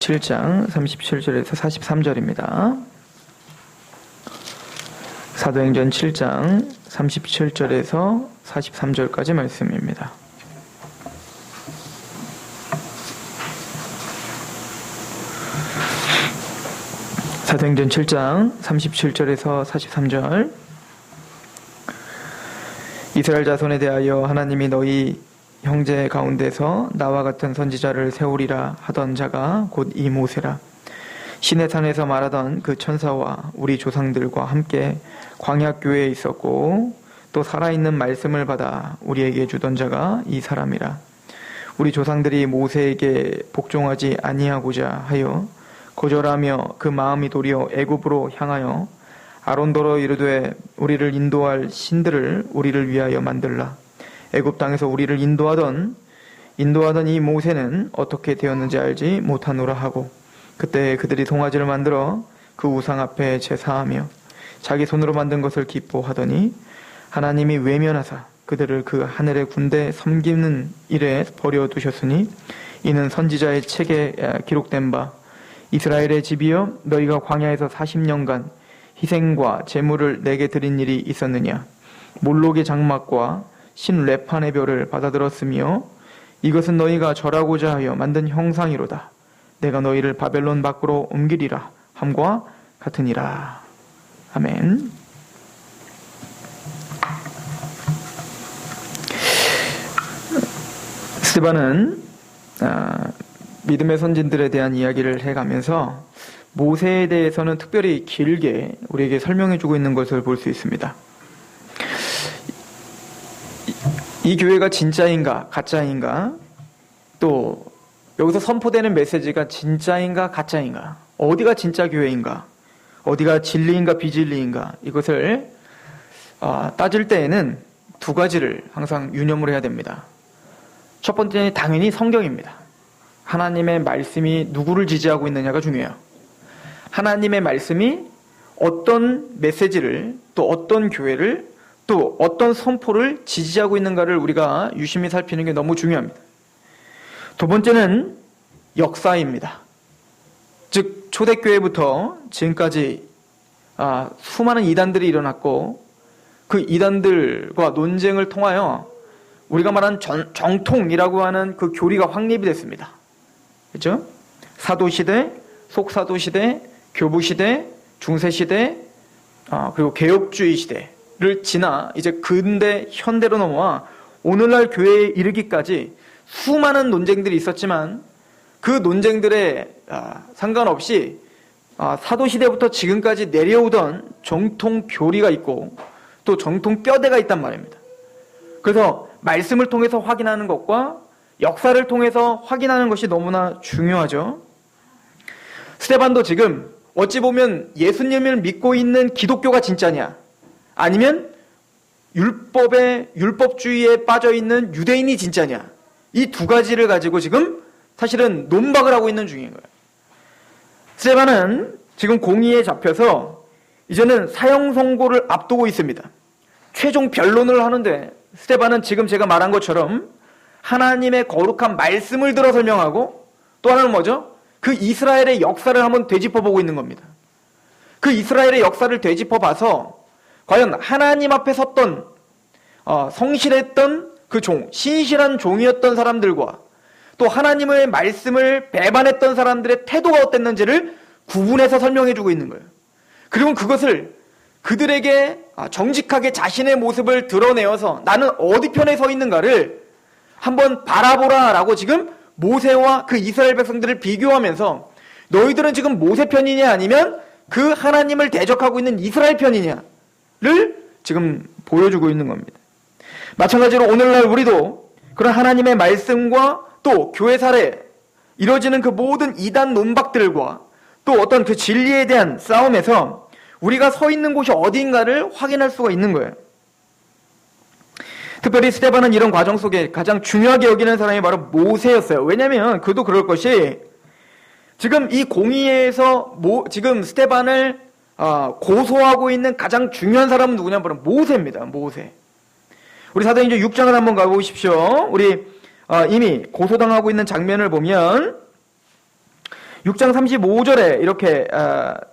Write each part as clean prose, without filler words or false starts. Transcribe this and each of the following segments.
7장 37절에서 43절입니다. 사도행전 7장 37절에서 43절까지 말씀입니다. 사도행전 7장 37절에서 43절. 이스라엘 자손에 대하여 하나님이 너희 형제 가운데서 나와 같은 선지자를 세우리라 하던 자가 곧 이 모세라. 시내산에서 말하던 그 천사와 우리 조상들과 함께 광야교회에 있었고 또 살아있는 말씀을 받아 우리에게 주던 자가 이 사람이라. 우리 조상들이 모세에게 복종하지 아니하고자 하여 거절하며 그 마음이 도리어 애굽으로 향하여 아론더러 이르되 우리를 인도할 신들을 우리를 위하여 만들라. 애굽 땅에서 우리를 인도하던 이 모세는 어떻게 되었는지 알지 못하노라 하고, 그때 그들이 송아지를 만들어 그 우상 앞에 제사하며 자기 손으로 만든 것을 기뻐하더니 하나님이 외면하사 그들을 그 하늘의 군대 섬기는 일에 버려두셨으니 이는 선지자의 책에 기록된 바 이스라엘의 집이여 너희가 광야에서 40년간 희생과 제물을 내게 드린 일이 있었느냐. 몰록의 장막과 신 레판의 별을 받아들었으며 이것은 너희가 절하고자 하여 만든 형상이로다. 내가 너희를 바벨론 밖으로 옮기리라 함과 같으니라. 아멘. 스데반은 믿음의 선진들에 대한 이야기를 해가면서 모세에 대해서는 특별히 길게 우리에게 설명해주고 있는 것을 볼 수 있습니다. 이 교회가 진짜인가 가짜인가, 또 여기서 선포되는 메시지가 진짜인가 가짜인가, 어디가 진짜 교회인가, 어디가 진리인가 비진리인가, 이것을 따질 때에는 두 가지를 항상 유념을 해야 됩니다. 첫 번째는 당연히 성경입니다. 하나님의 말씀이 누구를 지지하고 있느냐가 중요해요. 하나님의 말씀이 어떤 메시지를, 또 어떤 교회를, 또 어떤 선포를 지지하고 있는가를 우리가 유심히 살피는 게 너무 중요합니다. 두 번째는 역사입니다. 즉 초대교회부터 지금까지 수많은 이단들이 일어났고 그 이단들과 논쟁을 통하여 우리가 말하는 정통이라고 하는 그 교리가 확립이 됐습니다. 그렇죠? 사도시대, 속사도시대, 교부시대, 중세시대, 그리고 개혁주의 시대를 지나 이제 근대 현대로 넘어와 오늘날 교회에 이르기까지 수많은 논쟁들이 있었지만 그 논쟁들에 상관없이 사도시대부터 지금까지 내려오던 정통 교리가 있고 또 정통 뼈대가 있단 말입니다. 그래서 말씀을 통해서 확인하는 것과 역사를 통해서 확인하는 것이 너무나 중요하죠. 스데반도 지금 어찌 보면 예수님을 믿고 있는 기독교가 진짜냐, 아니면 율법주의에 빠져있는 유대인이 진짜냐, 이 두 가지를 가지고 지금 사실은 논박을 하고 있는 중인 거예요. 스데반은 지금 공의에 잡혀서 이제는 사형 선고를 앞두고 있습니다. 최종 변론을 하는데 스데반은 지금 제가 말한 것처럼 하나님의 거룩한 말씀을 들어 설명하고, 또 하나는 뭐죠? 그 이스라엘의 역사를 한번 되짚어보고 있는 겁니다. 그 이스라엘의 역사를 되짚어봐서 과연 하나님 앞에 섰던 성실했던 그 신실한 종이었던 사람들과 또 하나님의 말씀을 배반했던 사람들의 태도가 어땠는지를 구분해서 설명해주고 있는 거예요. 그리고 그것을 그들에게 정직하게 자신의 모습을 드러내어서 나는 어디 편에 서 있는가를 한번 바라보라라고 지금 모세와 그 이스라엘 백성들을 비교하면서 너희들은 지금 모세 편이냐 아니면 그 하나님을 대적하고 있는 이스라엘 편이냐를 지금 보여주고 있는 겁니다. 마찬가지로 오늘날 우리도 그런 하나님의 말씀과 또 교회 사례 이루어지는 그 모든 이단 논박들과 또 어떤 그 진리에 대한 싸움에서 우리가 서 있는 곳이 어디인가를 확인할 수가 있는 거예요. 특별히 스데반은 이런 과정 속에 가장 중요하게 여기는 사람이 바로 모세였어요. 왜냐하면 그도 그럴 것이 지금 이 공의회에서 지금 스데반을 고소하고 있는 가장 중요한 사람은 누구냐면 바로 모세입니다. 모세. 우리 사도행전 6장을 한번 가보십시오. 우리 이미 고소당하고 있는 장면을 보면 6장 35절에 이렇게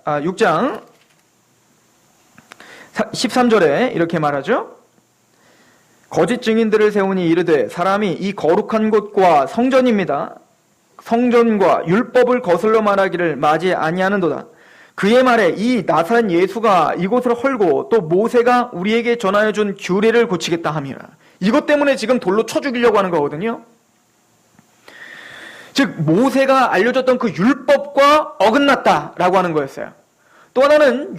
6장 13절에 이렇게 말하죠. 거짓 증인들을 세우니 이르되 사람이 이 거룩한 곳과 성전입니다. 성전과 율법을 거슬러 말하기를 맞이 아니하는도다. 그의 말에 이 나사렛 예수가 이곳을 헐고 또 모세가 우리에게 전하여 준 규례를 고치겠다 함이라. 이것 때문에 지금 돌로 쳐 죽이려고 하는 거거든요. 즉 모세가 알려줬던 그 율법과 어긋났다라고 하는 거였어요. 또 하나는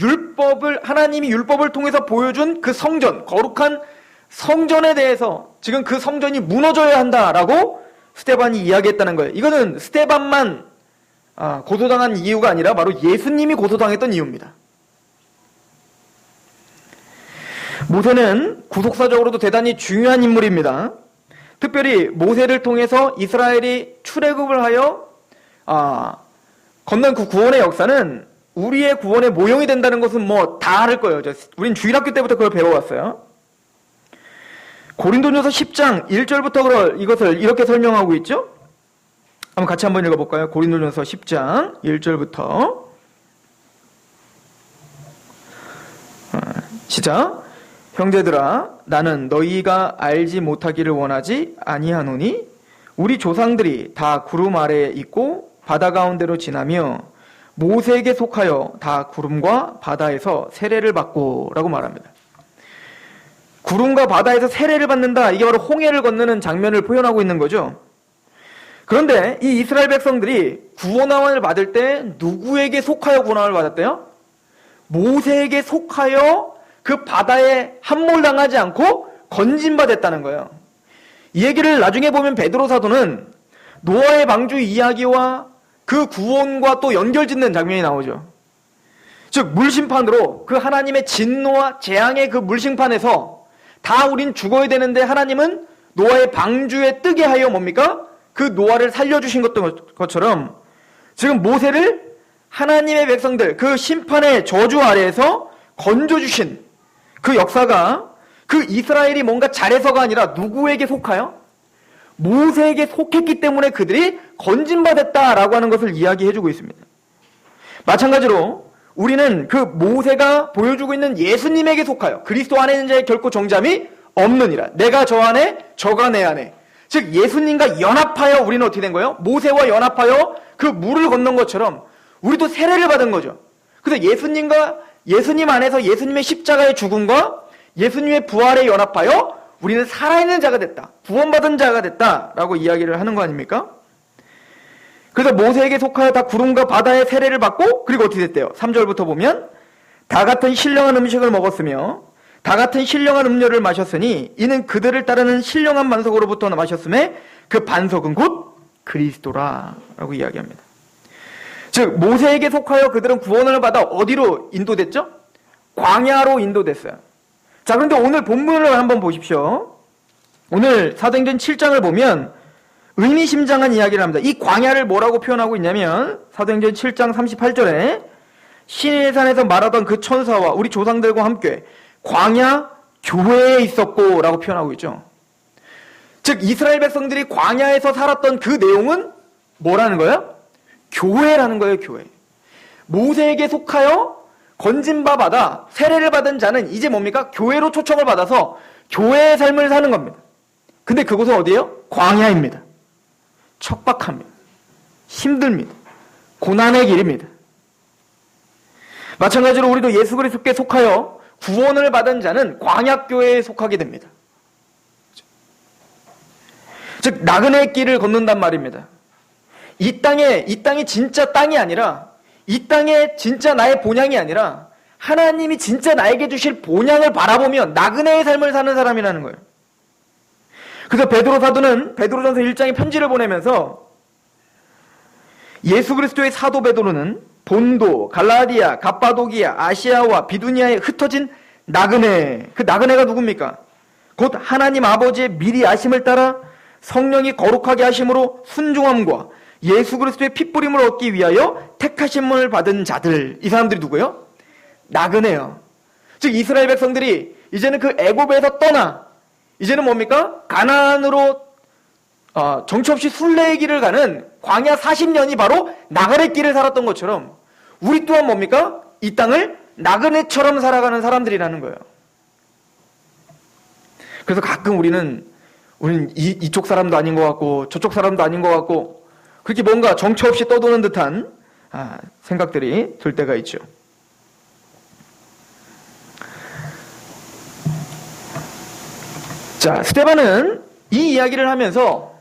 하나님이 율법을 통해서 보여준 그 성전, 거룩한 성전에 대해서 지금 그 성전이 무너져야 한다라고 스데반이 이야기했다는 거예요. 이거는 스데반만 고소당한 이유가 아니라 바로 예수님이 고소당했던 이유입니다. 모세는 구속사적으로도 대단히 중요한 인물입니다. 특별히 모세를 통해서 이스라엘이 출애굽을 하여 건넌 그 구원의 역사는 우리의 구원의 모형이 된다는 것은 다 알 거예요. 우린 주일학교 때부터 그걸 배워왔어요. 고린도전서 10장 1절부터 이것을 이렇게 설명하고 있죠. 한번 같이 한번 읽어볼까요? 고린도전서 10장 1절부터 시작. 형제들아 나는 너희가 알지 못하기를 원하지 아니하노니 우리 조상들이 다 구름 아래에 있고 바다 가운데로 지나며 모세에게 속하여 다 구름과 바다에서 세례를 받고 라고 말합니다. 구름과 바다에서 세례를 받는다. 이게 바로 홍해를 건너는 장면을 표현하고 있는 거죠. 그런데 이 이스라엘 백성들이 구원함을 받을 때 누구에게 속하여 구원함을 받았대요? 모세에게 속하여 그 바다에 함몰당하지 않고 건진받았다는 거예요. 이 얘기를 나중에 보면 베드로 사도는 노아의 방주 이야기와 그 구원과 또 연결짓는 장면이 나오죠. 즉 물심판으로 그 하나님의 진노와 재앙의 그 물심판에서 다 우린 죽어야 되는데 하나님은 노아의 방주에 뜨게 하여 뭡니까? 그 노아를 살려주신 것처럼 지금 모세를 하나님의 백성들 그 심판의 저주 아래에서 건져주신 그 역사가 그 이스라엘이 뭔가 잘해서가 아니라 누구에게 속하여? 모세에게 속했기 때문에 그들이 건진받았다라고 하는 것을 이야기해주고 있습니다. 마찬가지로 우리는 그 모세가 보여주고 있는 예수님에게 속하여 그리스도 안에 있는 자의 결코 정잠이 없느니라. 내가 저 안에 저가 내 안에. 즉 예수님과 연합하여 우리는 어떻게 된 거예요? 모세와 연합하여 그 물을 건넌 것처럼 우리도 세례를 받은 거죠. 그래서 예수님 안에서 예수님의 십자가의 죽음과 예수님의 부활에 연합하여 우리는 살아있는 자가 됐다. 구원받은 자가 됐다라고 이야기를 하는 거 아닙니까? 그래서 모세에게 속하여 다 구름과 바다의 세례를 받고 그리고 어떻게 됐대요? 3절부터 보면 다 같은 신령한 음식을 먹었으며 다 같은 신령한 음료를 마셨으니 이는 그들을 따르는 신령한 반석으로부터 마셨음에 그 반석은 곧 그리스도라 라고 이야기합니다. 즉 모세에게 속하여 그들은 구원을 받아 어디로 인도됐죠? 광야로 인도됐어요. 자, 그런데 오늘 본문을 한번 보십시오. 오늘 사도행전 7장을 보면 의미심장한 이야기를 합니다. 이 광야를 뭐라고 표현하고 있냐면 사도행전 7장 38절에 시내산에서 말하던 그 천사와 우리 조상들과 함께 광야 교회에 있었고 라고 표현하고 있죠. 즉 이스라엘 백성들이 광야에서 살았던 그 내용은 뭐라는 거예요? 교회라는 거예요. 교회. 모세에게 속하여 건진바 받아 세례를 받은 자는 이제 뭡니까? 교회로 초청을 받아서 교회의 삶을 사는 겁니다. 근데 그곳은 어디예요? 광야입니다. 척박합니다. 힘듭니다. 고난의 길입니다. 마찬가지로 우리도 예수 그리스도께 속하여 구원을 받은 자는 광야교회에 속하게 됩니다. 즉 나그네의 길을 걷는단 말입니다. 이 땅이 진짜 땅이 아니라 이 땅에 진짜 나의 본향이 아니라 하나님이 진짜 나에게 주실 본향을 바라보며 나그네의 삶을 사는 사람이라는 거예요. 그래서 베드로 사도는 베드로전서 1장에 편지를 보내면서 예수 그리스도의 사도 베드로는 본도, 갈라디아, 갑바도기아, 아시아와 비두니아에 흩어진 나그네. 그 나그네가 누굽니까? 곧 하나님 아버지의 미리 아심을 따라 성령이 거룩하게 하심으로 순종함과 예수 그리스도의 핏부림을 얻기 위하여 택하심을 받은 자들. 이 사람들이 누구예요? 나그네요. 즉 이스라엘 백성들이 이제는 그 애굽에서 떠나 이제는 뭡니까? 가나안으로 정처 없이 순례의 길을 가는 광야 40년이 바로 나그네 길을 살았던 것처럼 우리 또한 뭡니까? 이 땅을 나그네처럼 살아가는 사람들이라는 거예요. 그래서 가끔 우리는 이쪽 사람도 아닌 것 같고 저쪽 사람도 아닌 것 같고 그렇게 뭔가 정처 없이 떠도는 듯한 생각들이 들 때가 있죠. 자, 스데반은 이 이야기를 하면서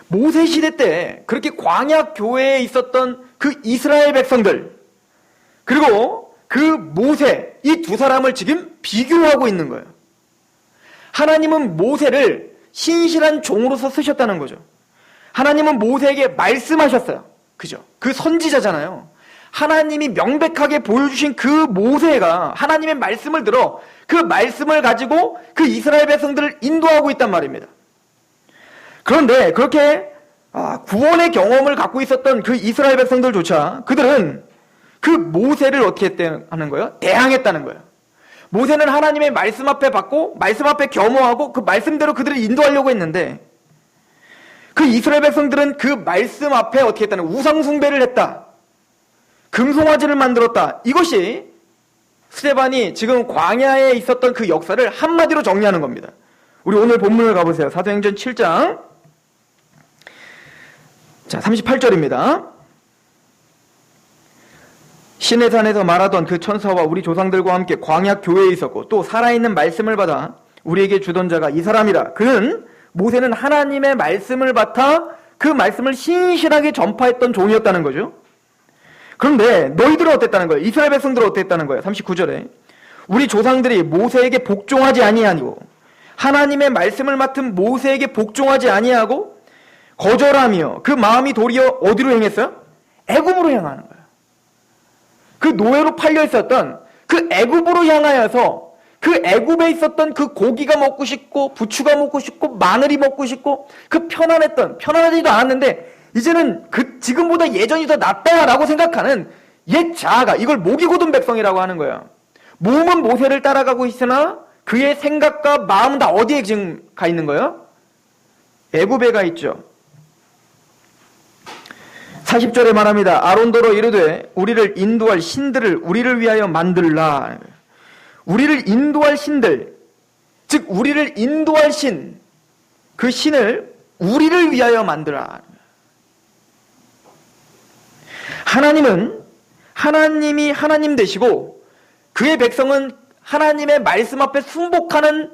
모세 시대 때 그렇게 광야 교회에 있었던 그 이스라엘 백성들 그리고 그 모세 이 두 사람을 지금 비교하고 있는 거예요. 하나님은 모세를 신실한 종으로서 쓰셨다는 거죠. 하나님은 모세에게 말씀하셨어요. 그죠? 그 선지자잖아요. 하나님이 명백하게 보여주신 그 모세가 하나님의 말씀을 들어 그 말씀을 가지고 그 이스라엘 백성들을 인도하고 있단 말입니다. 그런데 그렇게 구원의 경험을 갖고 있었던 그 이스라엘 백성들조차 그들은 그 모세를 어떻게 하는 거예요? 대항했다는 거예요. 모세는 하나님의 말씀 앞에 받고 말씀 앞에 겸허하고 그 말씀대로 그들을 인도하려고 했는데 그 이스라엘 백성들은 그 말씀 앞에 어떻게 했다는 우상 숭배를 했다. 금송아지를 만들었다. 이것이 스데반이 지금 광야에 있었던 그 역사를 한마디로 정리하는 겁니다. 우리 오늘 본문을 가보세요. 사도행전 7장 자 38절입니다. 시내산에서 말하던 그 천사와 우리 조상들과 함께 광야 교회에 있었고 또 살아있는 말씀을 받아 우리에게 주던 자가 이 사람이라. 그는 모세는 하나님의 말씀을 받아 그 말씀을 신실하게 전파했던 종이었다는 거죠. 그런데 너희들은 어땠다는 거예요? 이스라엘 백성들은 어땠다는 거예요? 39절에 우리 조상들이 모세에게 복종하지 아니하고 하나님의 말씀을 맡은 모세에게 복종하지 아니하고 거절하며 그 마음이 도리어 어디로 향했어요? 애굽으로 향하는 거예요. 그 노예로 팔려 있었던 그 애굽으로 향하여서 그 애굽에 있었던 그 고기가 먹고 싶고 부추가 먹고 싶고 마늘이 먹고 싶고 그 편안하지도 않았는데 이제는 그 지금보다 예전이 더 낫다라고 생각하는 옛 자아가 이걸 목이 곧은 백성이라고 하는 거예요. 몸은 모세를 따라가고 있으나 그의 생각과 마음은 다 어디에 지금 가 있는 거예요? 애굽에 가 있죠. 40절에 말합니다. 아론더러 이르되 우리를 인도할 신들을 우리를 위하여 만들라. 우리를 인도할 신들, 즉 우리를 인도할 신, 그 신을 우리를 위하여 만들라. 하나님은 하나님이 하나님 되시고 그의 백성은 하나님의 말씀 앞에 순복하는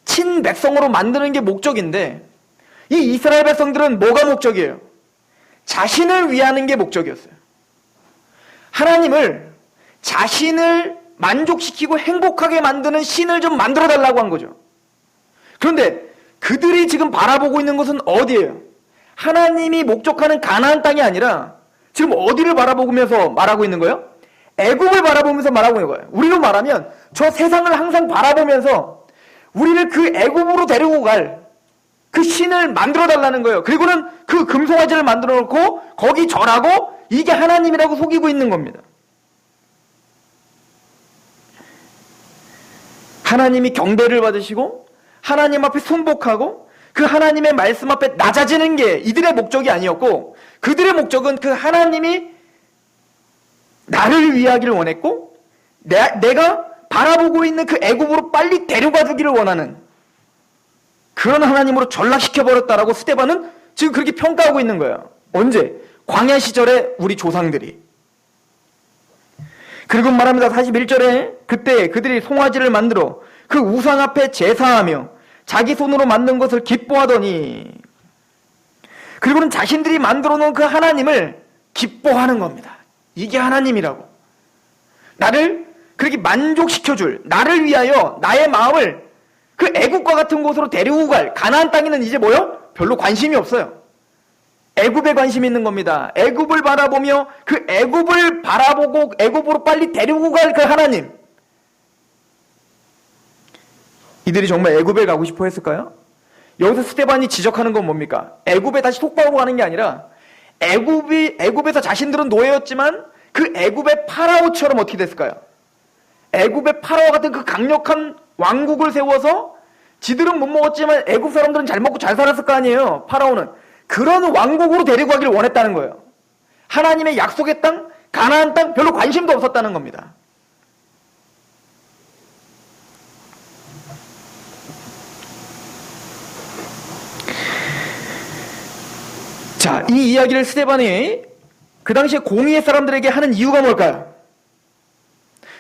친백성으로 만드는 게 목적인데 이 이스라엘 백성들은 뭐가 목적이에요? 자신을 위하는 게 목적이었어요. 하나님을 자신을 만족시키고 행복하게 만드는 신을 좀 만들어 달라고 한 거죠. 그런데 그들이 지금 바라보고 있는 것은 어디예요? 하나님이 목적하는 가나안 땅이 아니라 지금 어디를 바라보면서 말하고 있는 거예요? 애굽을 바라보면서 말하고 있는 거예요. 우리로 말하면 저 세상을 항상 바라보면서 우리를 그 애굽으로 데리고 갈 그 신을 만들어 달라는 거예요. 그리고는 그 금송아지를 만들어 놓고 거기 절하고 이게 하나님이라고 속이고 있는 겁니다. 하나님이 경배를 받으시고 하나님 앞에 순복하고 그 하나님의 말씀 앞에 낮아지는 게 이들의 목적이 아니었고 그들의 목적은 그 하나님이 나를 위하기를 원했고 내가 바라보고 있는 그 애굽으로 빨리 데려가 주기를 원하는 그런 하나님으로 전락시켜버렸다라고 스데반은 지금 그렇게 평가하고 있는 거예요. 언제? 광야 시절에 우리 조상들이. 그리고 말합니다. 41절에 그때 그들이 송아지를 만들어 그 우상 앞에 제사하며 자기 손으로 만든 것을 기뻐하더니 그리고는 자신들이 만들어 놓은 그 하나님을 기뻐하는 겁니다. 이게 하나님이라고. 나를 그렇게 만족시켜줄, 나를 위하여 나의 마음을 그 애굽과 같은 곳으로 데리고 갈 가나안 땅에는 이제 뭐요? 별로 관심이 없어요. 애굽에 관심이 있는 겁니다. 애굽을 바라보며 그 애굽을 바라보고 애굽으로 빨리 데리고 갈 그 하나님. 이들이 정말 애굽에 가고 싶어 했을까요? 여기서 스데반이 지적하는 건 뭡니까? 애굽에 다시 속박으로 가는 게 아니라 애굽에서 자신들은 노예였지만 그 애굽의 파라오처럼 어떻게 됐을까요? 애굽의 파라오 같은 그 강력한 왕국을 세워서 지들은 못 먹었지만 애국 사람들은 잘 먹고 잘 살았을 거 아니에요. 파라오는. 그런 왕국으로 데리고 가기를 원했다는 거예요. 하나님의 약속의 땅, 가나안 땅 별로 관심도 없었다는 겁니다. 자, 이 이야기를 스데반이 그 당시에 공의의 사람들에게 하는 이유가 뭘까요?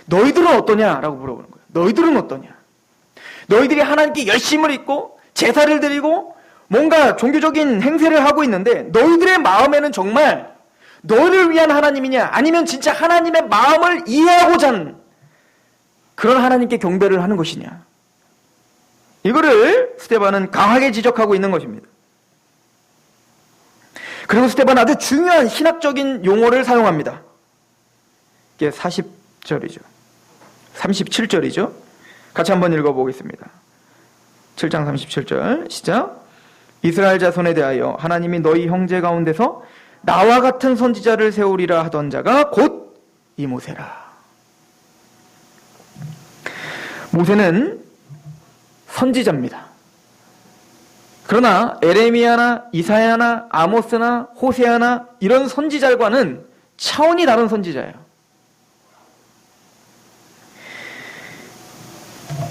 너희들은 어떠냐? 라고 물어보는 거예요. 너희들은 어떠냐? 너희들이 하나님께 열심을 입고 제사를 드리고 뭔가 종교적인 행세를 하고 있는데 너희들의 마음에는 정말 너희를 위한 하나님이냐? 아니면 진짜 하나님의 마음을 이해하고자 하는 그런 하나님께 경배를 하는 것이냐? 이거를 스데반은 강하게 지적하고 있는 것입니다. 그리고 스데반은 아주 중요한 신학적인 용어를 사용합니다. 이게 40절이죠. 37절이죠. 같이 한번 읽어보겠습니다. 7장 37절 시작. 이스라엘 자손에 대하여 하나님이 너희 형제 가운데서 나와 같은 선지자를 세우리라 하던 자가 곧 이 모세라. 모세는 선지자입니다. 그러나 에레미야나 이사야나 아모스나 호세아나 이런 선지자들과는 차원이 다른 선지자예요.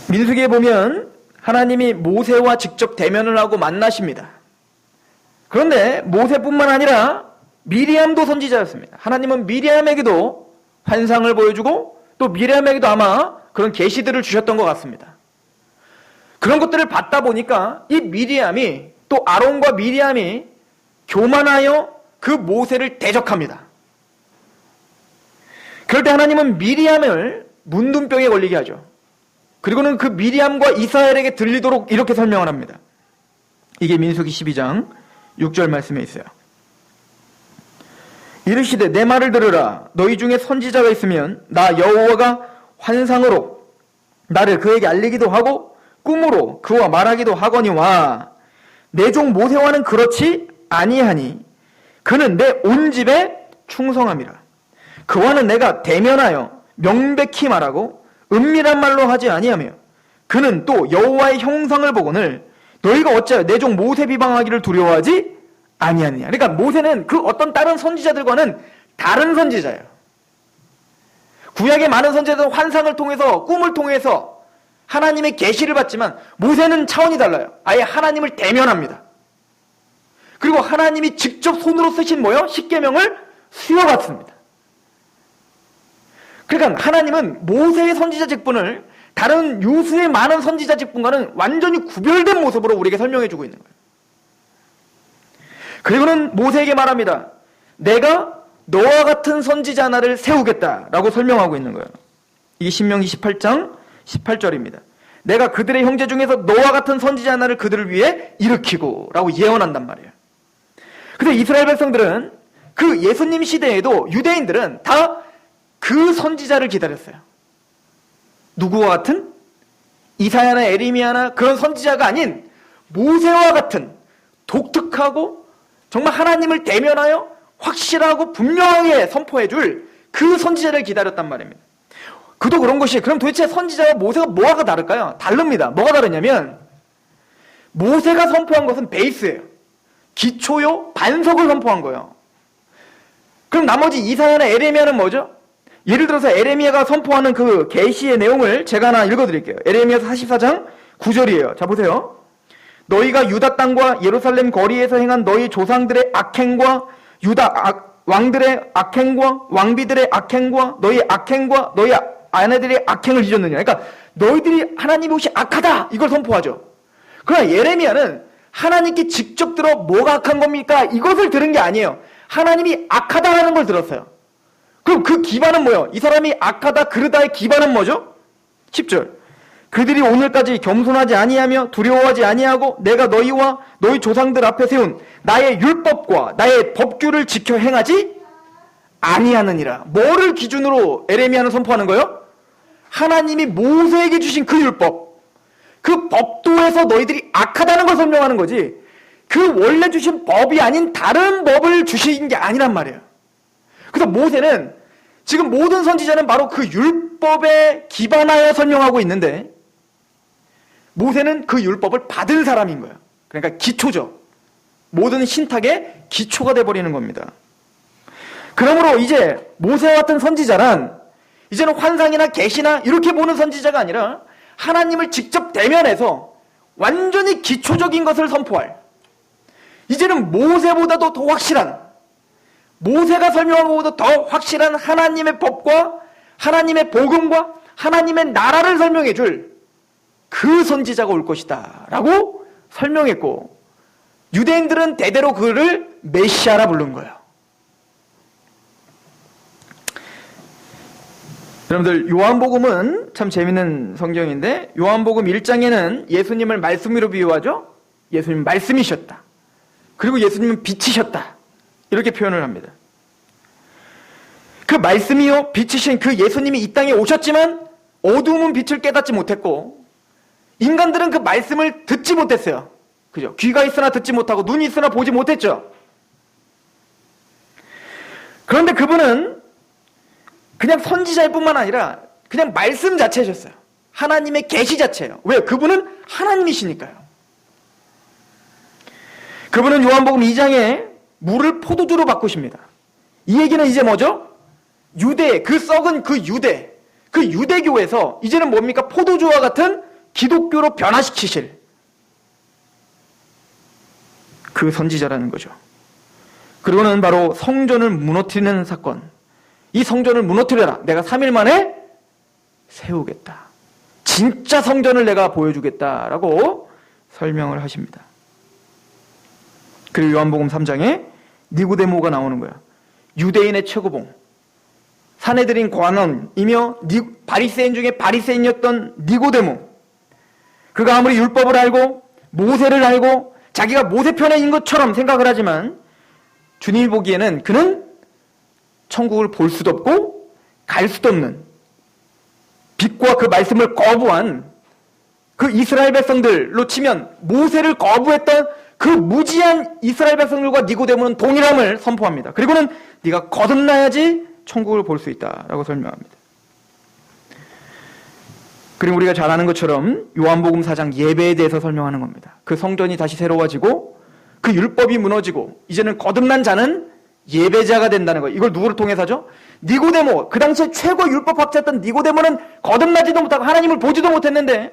민수기에 보면 하나님이 모세와 직접 대면을 하고 만나십니다. 그런데 모세뿐만 아니라 미리암도 선지자였습니다. 하나님은 미리암에게도 환상을 보여주고 또 미리암에게도 아마 그런 계시들을 주셨던 것 같습니다. 그런 것들을 받다 보니까 이 미리암이 또 아론과 미리암이 교만하여 그 모세를 대적합니다. 그럴 때 하나님은 미리암을 문둥병에 걸리게 하죠. 그리고는 그 미리암과 이스라엘에게 들리도록 이렇게 설명을 합니다. 이게 민수기 12장 6절 말씀에 있어요. 이르시되 내 말을 들으라. 너희 중에 선지자가 있으면 나 여호와가 환상으로 나를 그에게 알리기도 하고 꿈으로 그와 말하기도 하거니와 내 종 모세와는 그렇지 아니하니 그는 내 온 집에 충성함이라. 그와는 내가 대면하여 명백히 말하고 은밀한 말로 하지 아니하며 그는 또 여호와의 형상을 보거늘 너희가 어찌하여 내 종 모세 비방하기를 두려워하지 아니하느냐. 그러니까 모세는 그 어떤 다른 선지자들과는 다른 선지자예요. 구약의 많은 선지자들은 환상을 통해서 꿈을 통해서 하나님의 계시를 받지만 모세는 차원이 달라요. 아예 하나님을 대면합니다. 그리고 하나님이 직접 손으로 쓰신 뭐요? 십계명을 수여받습니다. 그러니까 하나님은 모세의 선지자 직분을 다른 유수의 많은 선지자 직분과는 완전히 구별된 모습으로 우리에게 설명해주고 있는 거예요. 그리고는 모세에게 말합니다. 내가 너와 같은 선지자 하나를 세우겠다라고 설명하고 있는 거예요. 이게 신명기 18장 18절입니다. 내가 그들의 형제 중에서 너와 같은 선지자 하나를 그들을 위해 일으키고 라고 예언한단 말이에요. 근데 이스라엘 백성들은 그 예수님 시대에도 유대인들은 다 그 선지자를 기다렸어요. 누구와 같은? 이사야나 에레미야나 그런 선지자가 아닌 모세와 같은 독특하고 정말 하나님을 대면하여 확실하고 분명하게 선포해줄 그 선지자를 기다렸단 말입니다. 그도 그런 것이 그럼 도대체 선지자와 모세가 뭐가 다를까요? 다릅니다. 뭐가 다르냐면 모세가 선포한 것은 베이스예요. 기초요, 반석을 선포한 거예요. 그럼 나머지 이사야나 에레미야는 뭐죠? 예를 들어서 에레미야가 선포하는 그 계시의 내용을 제가 하나 읽어드릴게요. 에레미야 44장 9절이에요. 자 보세요. 너희가 유다 땅과 예루살렘 거리에서 행한 너희 조상들의 악행과 유다 왕들의 악행과 왕비들의 악행과 너희 악행과 너희 아내들의 악행을 잊었느냐. 그러니까 너희들이 하나님이 혹시 악하다 이걸 선포하죠. 그러나 예레미야는 하나님께 직접 들어 뭐가 악한 겁니까? 이것을 들은 게 아니에요. 하나님이 악하다라는 걸 들었어요. 그럼 그 기반은 뭐예요? 이 사람이 악하다 그르다의 기반은 뭐죠? 10절. 그들이 오늘까지 겸손하지 아니하며 두려워하지 아니하고 내가 너희와 너희 조상들 앞에 세운 나의 율법과 나의 법규를 지켜 행하지 아니하느니라. 뭐를 기준으로 에레미야는 선포하는 거예요? 하나님이 모세에게 주신 그 율법, 그 법도에서 너희들이 악하다는 걸 설명하는 거지 그 원래 주신 법이 아닌 다른 법을 주신 게 아니란 말이에요. 그래서 모세는 지금 모든 선지자는 바로 그 율법에 기반하여 설명하고 있는데 모세는 그 율법을 받은 사람인 거예요. 그러니까 기초죠. 모든 신탁의 기초가 돼버리는 겁니다. 그러므로 이제 모세와 같은 선지자란 이제는 환상이나 계시나 이렇게 보는 선지자가 아니라 하나님을 직접 대면해서 완전히 기초적인 것을 선포할, 이제는 모세보다도 더 확실한, 모세가 설명한 것보다 더 확실한 하나님의 법과 하나님의 복음과 하나님의 나라를 설명해 줄 그 선지자가 올 것이다 라고 설명했고, 유대인들은 대대로 그를 메시아라 부른 거예요. 여러분들, 요한복음은 참 재밌는 성경인데, 요한복음 1장에는 예수님을 말씀으로 비유하죠. 예수님 말씀이셨다. 그리고 예수님은 빛이셨다. 이렇게 표현을 합니다. 그 말씀이요 빛이신 그 예수님이 이 땅에 오셨지만 어두움은 빛을 깨닫지 못했고, 인간들은 그 말씀을 듣지 못했어요. 그죠? 귀가 있으나 듣지 못하고 눈이 있으나 보지 못했죠. 그런데 그분은 그냥 선지자일 뿐만 아니라 그냥 말씀 자체셨어요. 하나님의 계시 자체예요. 왜요? 그분은 하나님이시니까요. 그분은 요한복음 2장에 물을 포도주로 바꾸십니다. 이 얘기는 이제 뭐죠? 유대, 그 썩은 그 유대교에서 이제는 뭡니까? 포도주와 같은 기독교로 변화시키실 그 선지자라는 거죠. 그리고는 바로 성전을 무너뜨리는 사건. 이 성전을 무너뜨려라. 내가 3일 만에 세우겠다. 진짜 성전을 내가 보여주겠다라고 설명을 하십니다. 그리고 요한복음 3장에 니고데모가 나오는 거야. 유대인의 최고봉, 사내들인 관원이며 바리새인 중에 바리새인이었던 니고데모. 그가 아무리 율법을 알고 모세를 알고 자기가 모세 편에 있는 것처럼 생각을 하지만 주님이 보기에는 그는 천국을 볼 수도 없고 갈 수도 없는, 빛과 그 말씀을 거부한 그 이스라엘 백성들로 치면 모세를 거부했던 그 무지한 이스라엘 백성들과 니고데모는 동일함을 선포합니다. 그리고는 네가 거듭나야지 천국을 볼 수 있다라고 설명합니다. 그리고 우리가 잘 아는 것처럼 요한복음 4장 예배에 대해서 설명하는 겁니다. 그 성전이 다시 새로워지고 그 율법이 무너지고 이제는 거듭난 자는 예배자가 된다는 거예요. 이걸 누구를 통해서죠? 니고데모, 그 당시에 최고 율법학자였던 니고데모는 거듭나지도 못하고 하나님을 보지도 못했는데,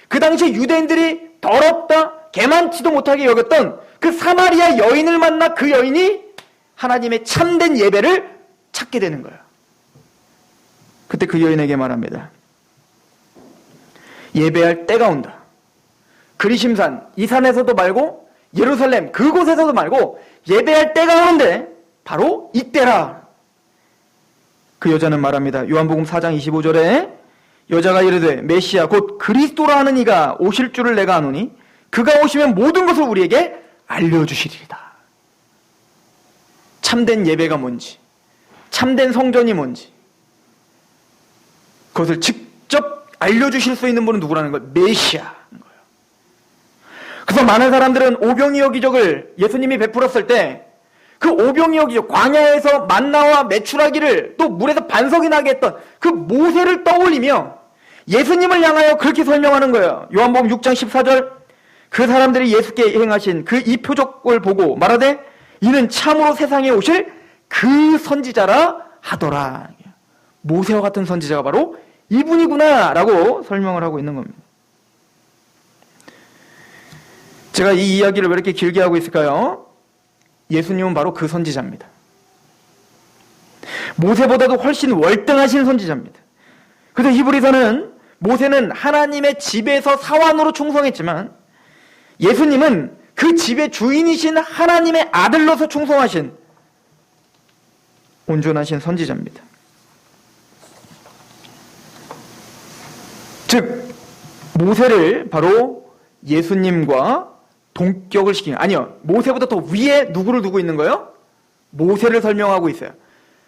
그 당시에 유대인들이 더럽다, 개만치도 못하게 여겼던 그 사마리아 여인을 만나 그 여인이 하나님의 참된 예배를 찾게 되는 거예요. 그때 그 여인에게 말합니다. 예배할 때가 온다. 그리심산 이 산에서도 말고 예루살렘 그곳에서도 말고 예배할 때가 오는데 바로 이때라. 그 여자는 말합니다. 요한복음 4장 25절에 여자가 이르되 메시아 곧 그리스도라 하는 이가 오실 줄을 내가 아노니 그가 오시면 모든 것을 우리에게 알려주시리이다. 참된 예배가 뭔지, 참된 성전이 뭔지 그것을 직접 알려주실 수 있는 분은 누구라는 거예요? 메시아인 거예요. 그래서 많은 사람들은 오병이어 기적을 예수님이 베풀었을 때 그 오병이어 기적, 광야에서 만나와 메추라기를 또 물에서 반석이 나게 했던 그 모세를 떠올리며 예수님을 향하여 그렇게 설명하는 거예요. 요한복음 6장 14절, 그 사람들이 예수께 행하신 그 이 표적을 보고 말하되 이는 참으로 세상에 오실 그 선지자라 하더라. 모세와 같은 선지자가 바로 이분이구나 라고 설명을 하고 있는 겁니다. 제가 이 이야기를 왜 이렇게 길게 하고 있을까요? 예수님은 바로 그 선지자입니다. 모세보다도 훨씬 월등하신 선지자입니다. 그래서 히브리서는 모세는 하나님의 집에서 사환으로 충성했지만 예수님은 그 집의 주인이신 하나님의 아들로서 충성하신 온전하신 선지자입니다. 즉 모세를 바로 예수님과 동격을 시키는, 아니요, 모세보다 더 위에 누구를 두고 있는 거예요? 모세를 설명하고 있어요.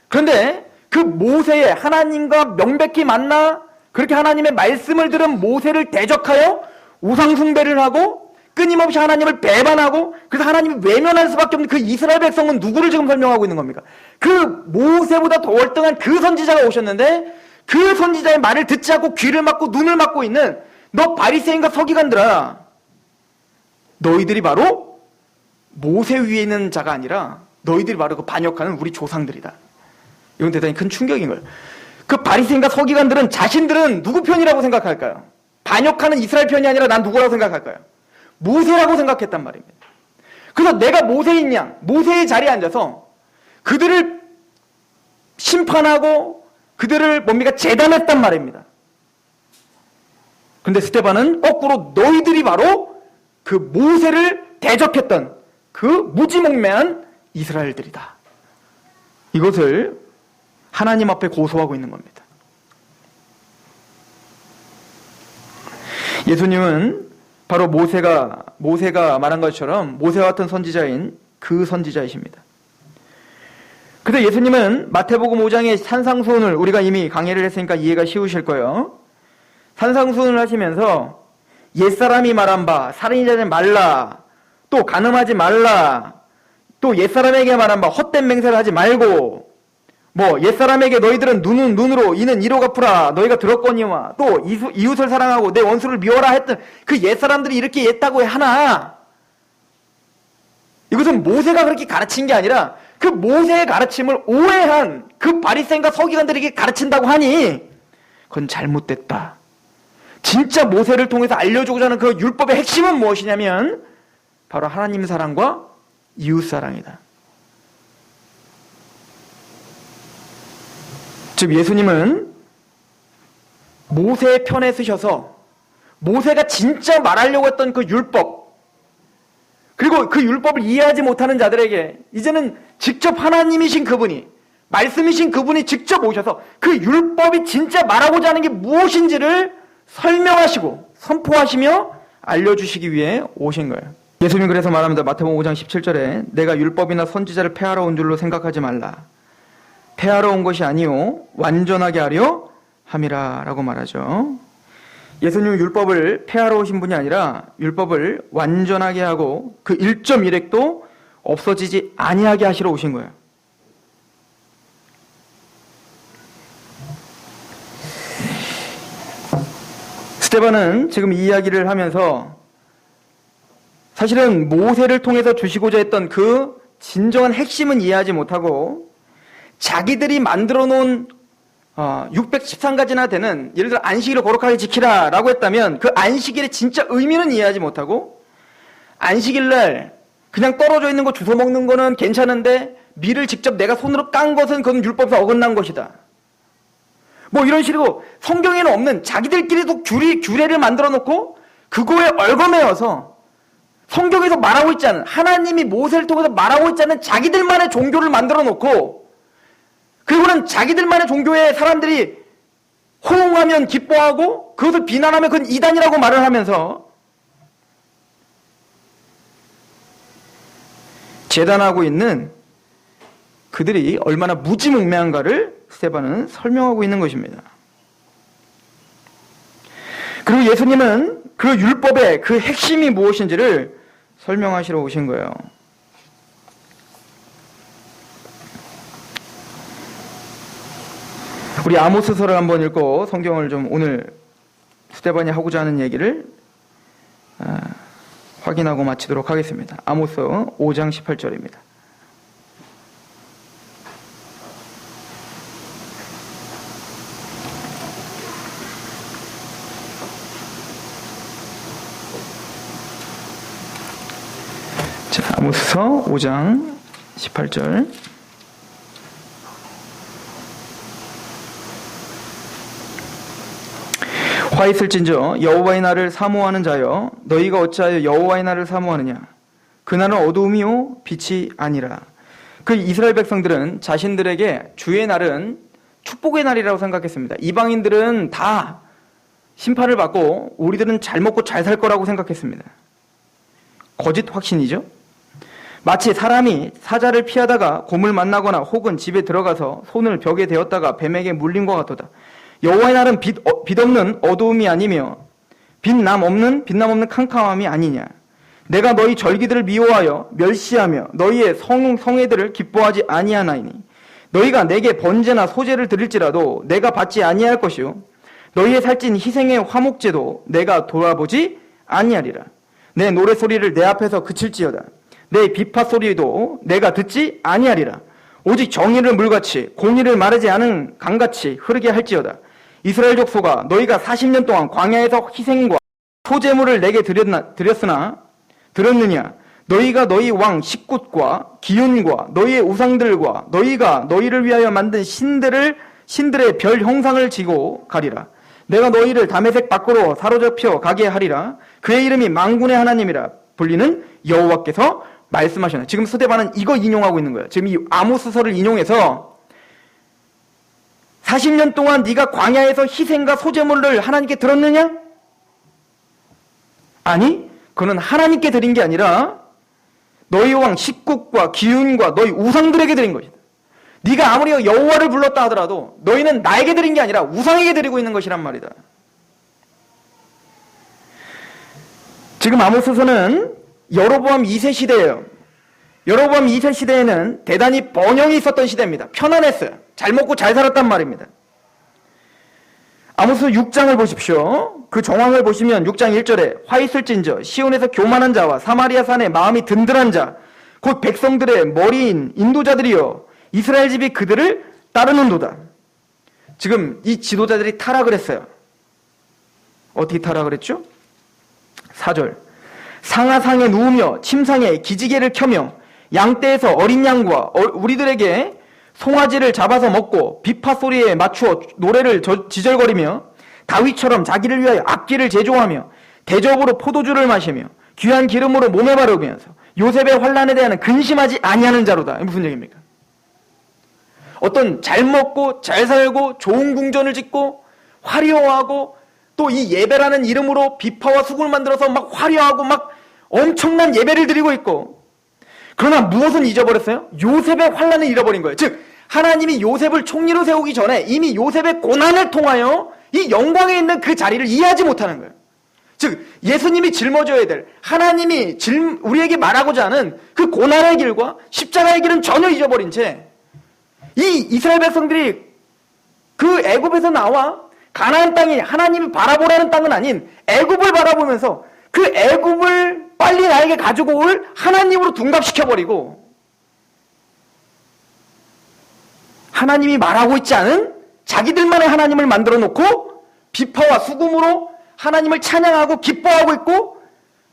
그런데 그 모세의 하나님과 명백히 만나 그렇게 하나님의 말씀을 들은 모세를 대적하여 우상숭배를 하고 끊임없이 하나님을 배반하고 그래서 하나님을 외면할 수밖에 없는 그 이스라엘 백성은 누구를 지금 설명하고 있는 겁니까? 그 모세보다 더 월등한 그 선지자가 오셨는데 그 선지자의 말을 듣지 않고 귀를 막고 눈을 막고 있는 너 바리새인과 서기관들아, 너희들이 바로 모세 위에 있는 자가 아니라 너희들이 바로 그 반역하는 우리 조상들이다. 이건 대단히 큰 충격인 거예요. 그 바리새인과 서기관들은 자신들은 누구 편이라고 생각할까요? 반역하는 이스라엘 편이 아니라 난 누구라고 생각할까요? 모세라고 생각했단 말입니다. 그래서 내가 모세인 양, 모세의 자리에 앉아서 그들을 심판하고 그들을 뭡니까? 재단했단 말입니다. 그런데 스데반은 거꾸로 너희들이 바로 그 모세를 대적했던 그 무지몽매한 이스라엘들이다. 이것을 하나님 앞에 고소하고 있는 겁니다. 예수님은 바로 모세가 말한 것처럼 모세와 같은 선지자인 그 선지자이십니다. 그래서 예수님은 마태복음 5장의 산상수훈을 우리가 이미 강의를 했으니까 이해가 쉬우실 거예요. 산상수훈을 하시면서 옛사람이 말한 바 살인하지 말라, 또 간음하지 말라, 또 옛사람에게 말한 바 헛된 맹세를 하지 말고, 뭐 옛사람에게 너희들은 눈은 눈으로 이는 이로 갚으라 너희가 들었거니와, 또 이웃을 사랑하고 내 원수를 미워라 했던 그 옛사람들이 이렇게 했다고 하나, 이것은 모세가 그렇게 가르친 게 아니라 그 모세의 가르침을 오해한 그 바리새인과 서기관들에게 가르친다고 하니 그건 잘못됐다. 진짜 모세를 통해서 알려주고자 하는 그 율법의 핵심은 무엇이냐면 바로 하나님 사랑과 이웃 사랑이다. 즉 예수님은 모세의 편에 서셔서 모세가 진짜 말하려고 했던 그 율법, 그리고 그 율법을 이해하지 못하는 자들에게 이제는 직접 하나님이신 그분이, 말씀이신 그분이 직접 오셔서 그 율법이 진짜 말하고자 하는 게 무엇인지를 설명하시고 선포하시며 알려주시기 위해 오신 거예요. 예수님이 그래서 말합니다. 마태복음 5장 17절에 내가 율법이나 선지자를 폐하러 온 줄로 생각하지 말라. 폐하러 온 것이 아니요 완전하게 하려 함이라 라고 말하죠. 예수님은 율법을 폐하러 오신 분이 아니라 율법을 완전하게 하고 그 1.1획도 없어지지 아니하게 하시러 오신 거예요. 스데반은 지금 이 이야기를 하면서 사실은 모세를 통해서 주시고자 했던 그 진정한 핵심은 이해하지 못하고 자기들이 만들어 놓은 613가지나 되는, 예를 들어 안식일을 거룩하게 지키라 라고 했다면 그 안식일의 진짜 의미는 이해하지 못하고, 안식일날 그냥 떨어져 있는 거 주워 먹는 거는 괜찮은데 밀을 직접 내가 손으로 깐 것은 그건 율법에서 어긋난 것이다. 뭐 이런 식으로 성경에는 없는 자기들끼리도 규례를 만들어 놓고 그거에 얽어매어서 성경에서 말하고 있지 않은, 하나님이 모세를 통해서 말하고 있지 않은 자기들만의 종교를 만들어 놓고, 그리고는 자기들만의 종교에 사람들이 호응하면 기뻐하고 그것을 비난하면 그건 이단이라고 말을 하면서 재단하고 있는 그들이 얼마나 무지몽매한가를 스데반은 설명하고 있는 것입니다. 그리고 예수님은 그 율법의 그 핵심이 무엇인지를 설명하시러 오신 거예요. 우리 아모스서를 한번 읽고 성경을 좀 오늘 스데반이 하고자 하는 얘기를 확인하고 마치도록 하겠습니다. 아모스 5장 18절입니다. 자, 아모스서 5장 18절. 화 있을진저 여호와의 날을 사모하는 자여, 너희가 어찌하여 여호와의 날을 사모하느냐? 그날은 어두움이요 빛이 아니라. 그 이스라엘 백성들은 자신들에게 주의 날은 축복의 날이라고 생각했습니다. 이방인들은 다 심판을 받고 우리들은 잘 먹고 잘 살 거라고 생각했습니다. 거짓 확신이죠. 마치 사람이 사자를 피하다가 곰을 만나거나 혹은 집에 들어가서 손을 벽에 대었다가 뱀에게 물린 것 같도다. 여호와의 날은 빛 없는 어두움이 아니며 빛남 없는 캄캄함이 아니냐. 내가 너희 절기들을 미워하여 멸시하며 너희의 성회들을 기뻐하지 아니하나이니 너희가 내게 번제나 소제를 드릴지라도 내가 받지 아니할 것이요 너희의 살찐 희생의 화목제도 내가 돌아보지 아니하리라. 내 노래소리를 내 앞에서 그칠지어다. 내 비파 소리도 내가 듣지 아니하리라. 오직 정의를 물같이 공의를 마르지 않은 강같이 흐르게 할지어다. 이스라엘 족속아, 너희가 40년 동안 광야에서 희생과 소제물을 내게 들었느냐? 너희가 너희 왕 식굿과 기운과 너희의 우상들과 너희가 너희를 위하여 만든 신들의 별 형상을 지고 가리라. 내가 너희를 다메섹 밖으로 사로잡혀 가게 하리라. 그의 이름이 만군의 하나님이라 불리는 여호와께서 말씀하셨네. 지금 스데반은 이거 인용하고 있는 거예요. 지금 이 아모스서를 인용해서 40년 동안 네가 광야에서 희생과 소제물을 하나님께 들었느냐? 아니, 그는 하나님께 드린 게 아니라 너희 왕 식국과 기운과 너희 우상들에게 드린 것이다. 네가 아무리 여호와를 불렀다 하더라도 너희는 나에게 드린 게 아니라 우상에게 드리고 있는 것이란 말이다. 지금 아모스서는 여로보암 2세 시대예요. 여로보암 2세 시대에는 대단히 번영이 있었던 시대입니다. 편안했어요. 잘 먹고 잘 살았단 말입니다. 아모스 6장을 보십시오. 그 정황을 보시면 6장 1절에 화 있을진저 시온에서 교만한 자와 사마리아 산에 마음이 든든한 자 곧 백성들의 머리인 인도자들이여 이스라엘 집이 그들을 따르는도다. 지금 이 지도자들이 타락을 했어요. 어떻게 타락을 했죠? 4절 상하상에 누우며 침상에 기지개를 켜며 양떼에서 어린 양과 우리들에게 송아지를 잡아서 먹고 비파 소리에 맞추어 노래를 지절거리며 다윗처럼 자기를 위하여 악기를 제조하며 대접으로 포도주를 마시며 귀한 기름으로 몸에 바르면서 요셉의 환난에 대한 근심하지 아니하는 자로다. 무슨 얘기입니까? 어떤 잘 먹고 잘 살고 좋은 궁전을 짓고 화려하고 또 이 예배라는 이름으로 비파와 수금을 만들어서 막 화려하고 막 엄청난 예배를 드리고 있고, 그러나 무엇은 잊어버렸어요? 요셉의 환난을 잃어버린 거예요. 즉 하나님이 요셉을 총리로 세우기 전에 이미 요셉의 고난을 통하여 이 영광에 있는 그 자리를 이해하지 못하는 거예요. 즉 예수님이 짊어져야 될, 하나님이 우리에게 말하고자 하는 그 고난의 길과 십자가의 길은 전혀 잊어버린 채 이 이스라엘 백성들이 그 애굽에서 나와 가나안 땅이 하나님이 바라보라는 땅은 아닌 애굽을 바라보면서 그 애굽을 빨리 나에게 가지고 올 하나님으로 둔갑시켜버리고 하나님이 말하고 있지 않은 자기들만의 하나님을 만들어 놓고 비파와 수금으로 하나님을 찬양하고 기뻐하고 있고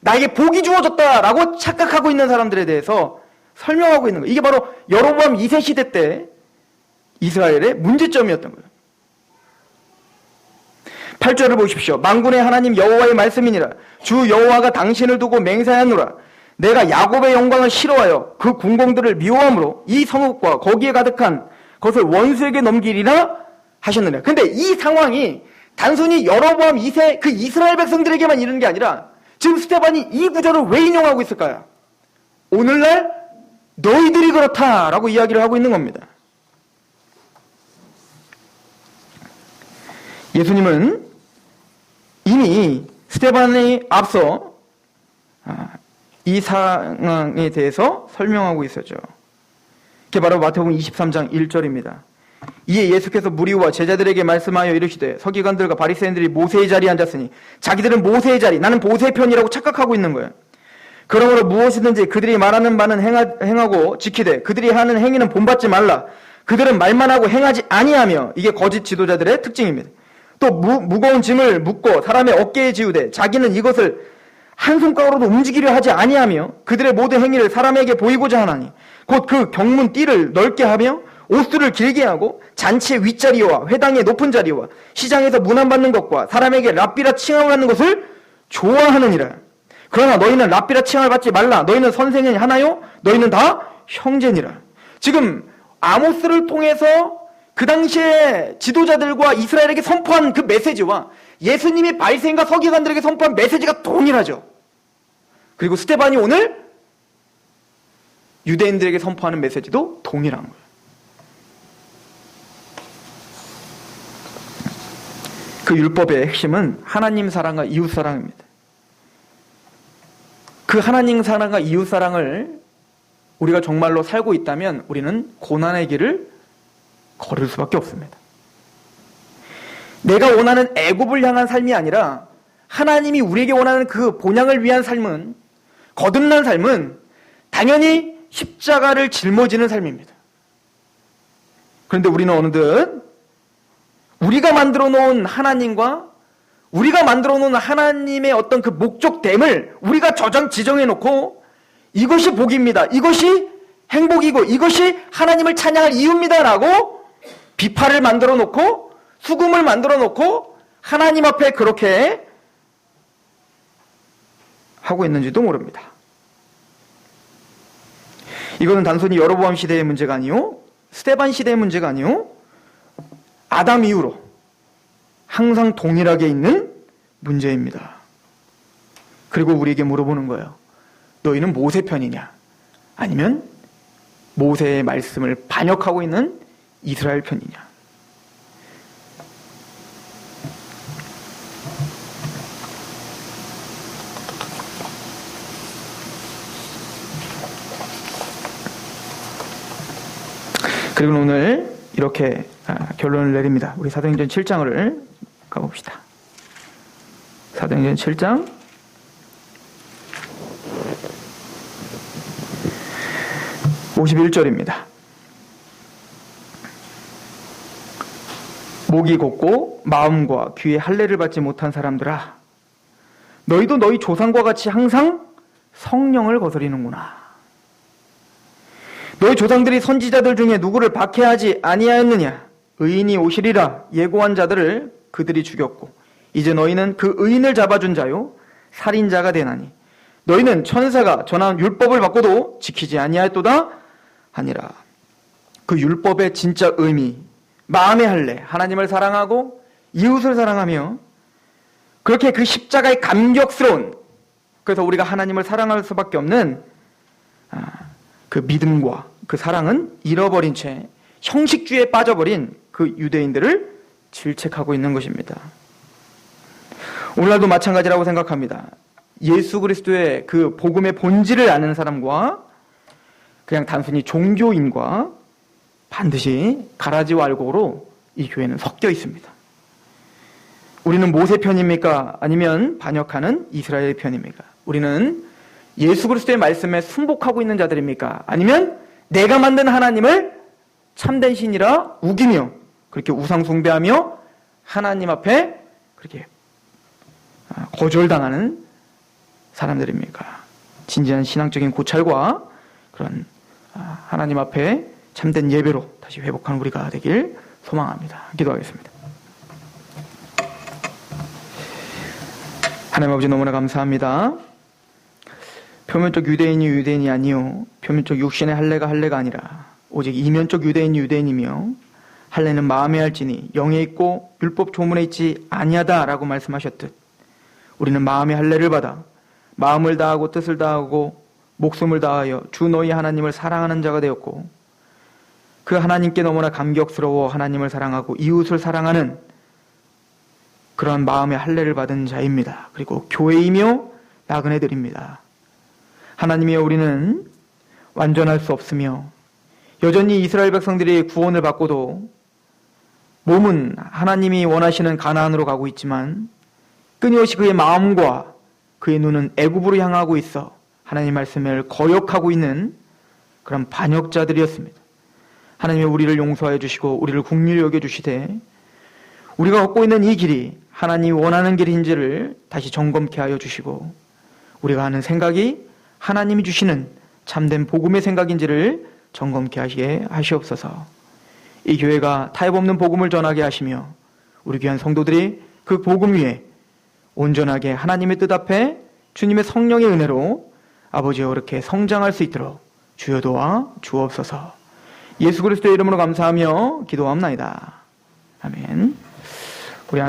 나에게 복이 주어졌다라고 착각하고 있는 사람들에 대해서 설명하고 있는 거예요. 이게 바로 여로보암 2세 시대 때 이스라엘의 문제점이었던 거예요. 8절을 보십시오. 만군의 하나님 여호와의 말씀이니라. 주 여호와가 당신을 두고 맹세하노라. 내가 야곱의 영광을 싫어하여 그 궁공들을 미워함으로 이 성읍과 거기에 가득한 것을 원수에게 넘기리라 하셨느냐. 근데 이 상황이 단순히 여로보암 2세 그 이스라엘 백성들에게만 이르는 게 아니라 지금 스데반이 이 구절을 왜 인용하고 있을까요? 오늘날 너희들이 그렇다라고 이야기를 하고 있는 겁니다. 예수님은 이미 스데반에 앞서 이 상황에 대해서 설명하고 있었죠. 그게 바로 마태복음 23장 1절입니다. 이에 예수께서 무리와 제자들에게 말씀하여 이르시되 서기관들과 바리새인들이 모세의 자리에 앉았으니 자기들은 모세의 자리, 나는 모세의 편이라고 착각하고 있는 거예요. 그러므로 무엇이든지 그들이 말하는 바는 행하고 지키되 그들이 하는 행위는 본받지 말라. 그들은 말만 하고 행하지 아니하며, 이게 거짓 지도자들의 특징입니다. 또 무거운 짐을 묻고 사람의 어깨에 지우되 자기는 이것을 한 손가락으로도 움직이려 하지 아니하며 그들의 모든 행위를 사람에게 보이고자 하나니 곧 그 경문 띠를 넓게 하며 옷수를 길게 하고 잔치의 윗자리와 회당의 높은 자리와 시장에서 문안받는 것과 사람에게 랍비라 칭함을 하는 것을 좋아하느니라. 그러나 너희는 랍비라 칭함을 받지 말라. 너희는 선생이 하나요? 너희는 다 형제니라. 지금 아모스를 통해서 그 당시에 지도자들과 이스라엘에게 선포한 그 메시지와 예수님이 바리새인과 서기관들에게 선포한 메시지가 동일하죠. 그리고 스데반이 오늘 유대인들에게 선포하는 메시지도 동일한 거예요. 그 율법의 핵심은 하나님 사랑과 이웃 사랑입니다. 그 하나님 사랑과 이웃 사랑을 우리가 정말로 살고 있다면 우리는 고난의 길을 걸을 수밖에 없습니다. 내가 원하는 애굽을 향한 삶이 아니라 하나님이 우리에게 원하는 그 본향을 위한 삶은, 거듭난 삶은 당연히 십자가를 짊어지는 삶입니다. 그런데 우리는 어느덧 우리가 만들어 놓은 하나님과 우리가 만들어 놓은 하나님의 어떤 그 목적됨을 우리가 지정해 놓고 이것이 복입니다, 이것이 행복이고 이것이 하나님을 찬양할 이유입니다 라고 비파를 만들어 놓고 수금을 만들어 놓고 하나님 앞에 그렇게 하고 있는지도 모릅니다. 이거는 단순히 여로보암 시대의 문제가 아니요, 스데반 시대의 문제가 아니요, 아담 이후로 항상 동일하게 있는 문제입니다. 그리고 우리에게 물어보는 거예요. 너희는 모세 편이냐? 아니면 모세의 말씀을 반역하고 있는 이스라엘 편이냐? 그리고 오늘 이렇게 결론을 내립니다. 우리 사도행전 7장을 가봅시다. 사도행전 7장 51절입니다. 목이 곧고 마음과 귀에 할례를 받지 못한 사람들아, 너희도 너희 조상과 같이 항상 성령을 거스리는구나. 너희 조상들이 선지자들 중에 누구를 박해하지 아니하였느냐? 의인이 오시리라 예고한 자들을 그들이 죽였고 이제 너희는 그 의인을 잡아준 자요 살인자가 되나니 너희는 천사가 전한 율법을 받고도 지키지 아니하였도다 하니라. 그 율법의 진짜 의미, 마음의 할례, 하나님을 사랑하고 이웃을 사랑하며 그렇게 그 십자가의 감격스러운, 그래서 우리가 하나님을 사랑할 수밖에 없는 그 믿음과 그 사랑은 잃어버린 채 형식주의에 빠져버린 그 유대인들을 질책하고 있는 것입니다. 오늘날도 마찬가지라고 생각합니다. 예수 그리스도의 그 복음의 본질을 아는 사람과 그냥 단순히 종교인과 반드시 가라지와 알곡으로 이 교회는 섞여 있습니다. 우리는 모세 편입니까? 아니면 반역하는 이스라엘 편입니까? 우리는 예수 그리스도의 말씀에 순복하고 있는 자들입니까? 아니면 내가 만든 하나님을 참된 신이라 우기며 그렇게 우상 숭배하며 하나님 앞에 그렇게 거절당하는 사람들입니까? 진지한 신앙적인 고찰과 그런 하나님 앞에 참된 예배로 다시 회복하는 우리가 되길 소망합니다. 기도하겠습니다. 하나님 아버지, 너무나 감사합니다. 표면적 유대인이 유대인이 아니요 표면적 육신의 할례가 할례가 아니라 오직 이면적 유대인이 유대인이며 할례는 마음에 할지니 영에 있고 율법 조문에 있지 아니하다라고 말씀하셨듯 우리는 마음의 할례를 받아 마음을 다하고 뜻을 다하고 목숨을 다하여 주 너희 하나님을 사랑하는 자가 되었고 그 하나님께 너무나 감격스러워 하나님을 사랑하고 이웃을 사랑하는 그러한 마음의 할례를 받은 자입니다. 그리고 교회이며 나그네들입니다. 하나님이여, 우리는 완전할 수 없으며 여전히 이스라엘 백성들이 구원을 받고도 몸은 하나님이 원하시는 가나안으로 가고 있지만 끊임없이 그의 마음과 그의 눈은 애굽으로 향하고 있어 하나님 말씀을 거역하고 있는 그런 반역자들이었습니다. 하나님이 우리를 용서하여 주시고 우리를 긍휼히 여겨 주시되 우리가 걷고 있는 이 길이 하나님이 원하는 길인지를 다시 점검케 하여 주시고 우리가 하는 생각이 하나님이 주시는 참된 복음의 생각인지를 점검케 하시게 하시옵소서. 이 교회가 타협 없는 복음을 전하게 하시며 우리 귀한 성도들이 그 복음 위에 온전하게 하나님의 뜻 앞에 주님의 성령의 은혜로 아버지여 그렇게 성장할 수 있도록 주여 도와 주옵소서. 예수 그리스도의 이름으로 감사하며 기도합나이다. 아멘.